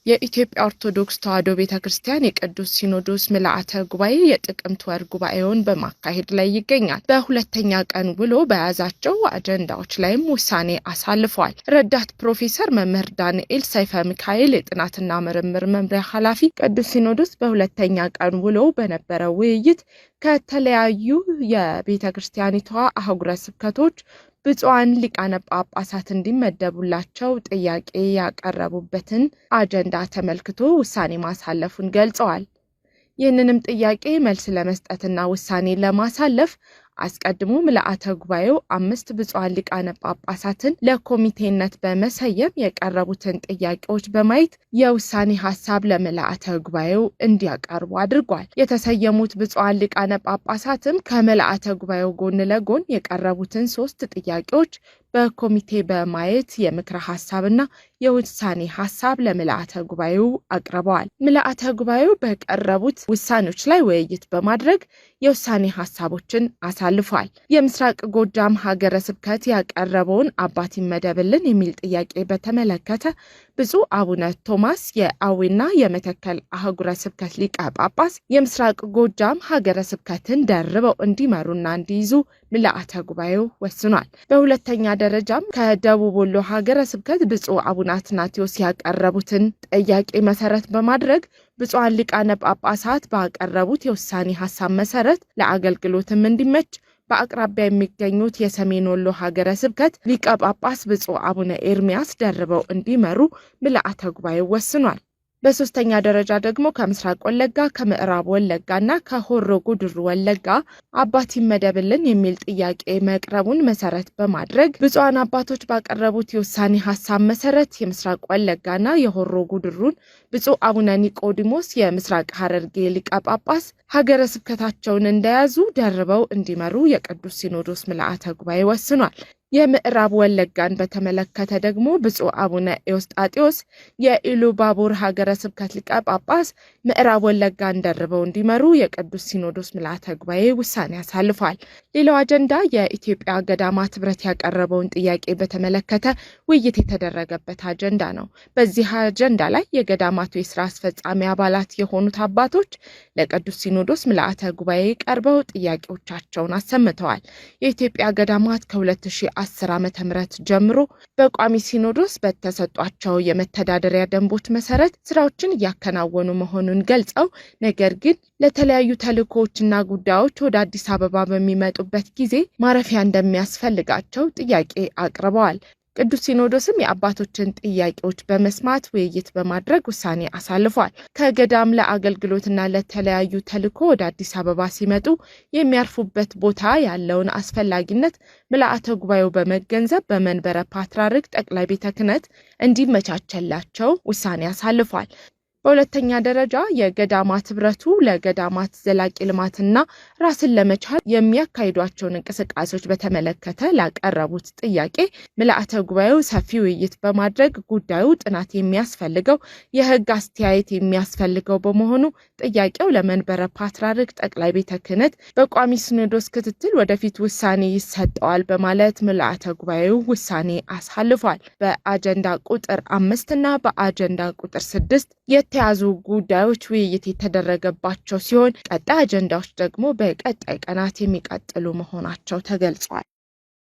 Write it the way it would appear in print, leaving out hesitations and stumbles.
የኢትዮጵያ ኦርቶዶክስ ተዋሕዶ ቤተክርስቲያን የቅዱስ ሲኖዶስ ምልዓተ ጉባኤ የጥቅምት ወር ጉባኤውን በማካሄድ ላይ ይገኛል። በሁለተኛ ቀን ውሎ በያዛቸው አጀንዳዎች ላይም ውሳኔ አሳልፏል። ረዳት ፕሮፌሰር መምህር ዳንኤል ሰይፈ ሚካኤል የጥናትና ምርምር መምሪያ ኃላፊ ቅዱስ ሲኖዶስ በሁለተኛ ቀን ውሎ በነበረው ውይይት ከተለያዩ የቤተክርስቲያኒቷ አህጉረ ስብከቶች ብፁዓን ሊቃነ ጳጳሳት እንዲመደቡላቸው ጥያቄ ያቀረቡበትን አጀንዳ ተመልክቶ ውሳኔ ማሳለፉን ገልጸዋል። ይህንንም ጥያቄ መልስ ለመስጠትና ውሳኔ ለማሳለፍ አስቀድሞ ምልዓተ ጉባኤው 5 ብፁዓን ሊቃነ ጳጳሳትን ለኮሚቴነት በመሰየም የቀረቡትን ጥያቄዎች በማየት የውሳኔ ሐሳብ ለምልዓተ ጉባኤው እንዲያቀርቡ አድርጓል። የተሰየሙት ብፁዓን ሊቃነ ጳጳሳትም ከምልዓተ ጉባኤው ጎን ለጎን የቀረቡትን 3 ጥያቄዎች በኮሚቴ በማየት የምክረ ሐሳብና የውሳኔ ሐሳብ ለምልዓተ ጉባኤው አቅርበዋል። ምልዓተ ጉባኤው በቀረቡት ውሳኔዎች ላይ ውይይት በማድረግ የውሳኔ ሐሳቦችን አሳልፏል። የምስራቅ ጎጃም ሀገረ ስብከት ያቀረበውን አባት ይመደብልን የሚል ጥያቄ በተመለከተ ብፁዕ አቡነ ቶማስ የአዊና የመተከል አህጉረ ስብከት ሊቀ ጳጳስ የምስራቅ ጎጃም ሀገረ ስብከትን ደርበው እንዲመሩና እንዲይዙ ምልዓተ ጉባኤው ወስኗል። በሁለተኛ ደረጃም ከደቡብ ወሎ ሀገረ ስብከት ብፁዕ አቡነ አትናቴዎስ ያቀረቡትን ጥያቄ መሰረት በማድረግ ብፁዓን ሊቃነ ጳጳሳት ባቀረቡት የውሳኔ ሐሳብ መሰረት ለአገልግሎትም እንዲመች በአቅራቢያ የሚገኙት የሰሜን ወሎ ሀገረ ስብከት ሊቀ ጳጳስ ብፁዕ አቡነ ኤርሚያስ ደርበው እንዲመሩ ምልዓተ ጉባኤው ወስኗል። በሶስተኛ ደረጃ ደግሞ ከምስራቅ ወለጋ፣ ከምዕራብ ወለጋና ከሆሮ ጉድሩ ወለጋ አባት ይመደብልን የሚል ጥያቄ መቅረቡን መሰረት በማድረግ ብፁዓን አባቶች ባቀረቡት የውሳኔ ሐሳብ መሰረት የምስራቅ ወለጋና የሆሮ ጉድሩን ብፁዕ አቡነ ኒቆዲሞስ የምስራቅ ሐረርጌ ሊቀ ጳጳስ ሀገረ ስብከታቸውን እንደያዙ ደርበው እንዲመሩ የቅዱስ ሲኖዶስ ምልዓተ ጉባኤ ወስኗል። የምዕራብ ወለጋን በተመለከተ ደግሞ ብፁዕ አቡነ ኤዎስጣቴዎስ የኢሉባቡር ሀገረ ስብከት ሊቀ ጳጳስ ምዕራብ ወለጋን ደርበው እንዲመሩ የቅዱስ ሲኖዶስ ምልዓተ ጉባኤ ውሳኔ ያሳልፋል። ሌላው አጀንዳ የኢትዮጵያ ገዳማት ኅብረት ያቀረበውን ጥያቄ በተመለከተ ውይይት የተደረገበት አጀንዳ ነው። በዚህ አጀንዳ ላይ የገዳማቱ የስራ አስፈጻሚ አባላት የሆኑት አባቶች ለቅዱስ ሲኖዶስ ምልዓተ ጉባኤ ቀርበው ጥያቄዎቻቸውን አሰምተዋል። የኢትዮጵያ ገዳማት ከ2010 ዓመተ ምህረት ጀምሮ በቋሚ ሲኖዶስ በተሰጧቸው የመተዳደሪያ ደንቦች መሰረት ስራዎችን እያከናወኑ መሆኑን ገልጸው ነገር ግን ለተለያዩ ተልእኮዎችና ጉዳዮች ወደ አዲስ አበባ በሚመጡበት ጊዜ ማረፊያ እንደሚያስፈልጋቸው ጥያቄ አቅርበዋል። ቅዱስ ሲኖዶስም የአባቶችን ጥያቄዎች በመስማት ውይይት በማድረግ ውሳኔ አሳልፏል። ከገዳም ለአገልግሎትና ለተለያዩ ተልእኮ ወደ አዲስ አበባ ሲመጡ የሚያርፉበት ቦታ ያለውን አስፈላጊነት ምልዓተ ጉባኤው በመገንዘብ በመንበረ ፓትርያርክ ጠቅላይ ቤተ ክህነት እንዲመቻቸላቸው ውሳኔ አሳልፏል። በሁለተኛ ደረጃ የገዳማት ኅብረቱ ለገዳማት ዘላቂ ልማትና ራስን ለመቻል የሚያካሂዷቸውን እንቅስቃሴዎች በተመለከተ ላቀረቡት ጥያቄ ምልዓተ ጉባኤው ሰፊ ውይይት በማድረግ ጉዳዩ ጥናት የሚያስፈልገው የሕግ አስተያየት የሚያስፈልገው በመሆኑ ጥያቄው ለመንበረ ፓትርያርክ ጠቅላይ ቤተ ክህነት በቋሚ ሲኖዶስ ክትትል ወደፊት ውሳኔ ይሰጠዋል በማለት ምልዓተ ጉባኤው ውሳኔ አሳልፏል። በአጀንዳ ቁጥር 5 እና በአጀንዳ ቁጥር 6 የተያዙ ጉዳዮች ውይይት የተደረገባቸው ሲሆን ቀጣይ አጀንዳዎች ደግሞ በቀጣይ ቀናት የሚቀጥሉ መሆናቸው ተገልጿል።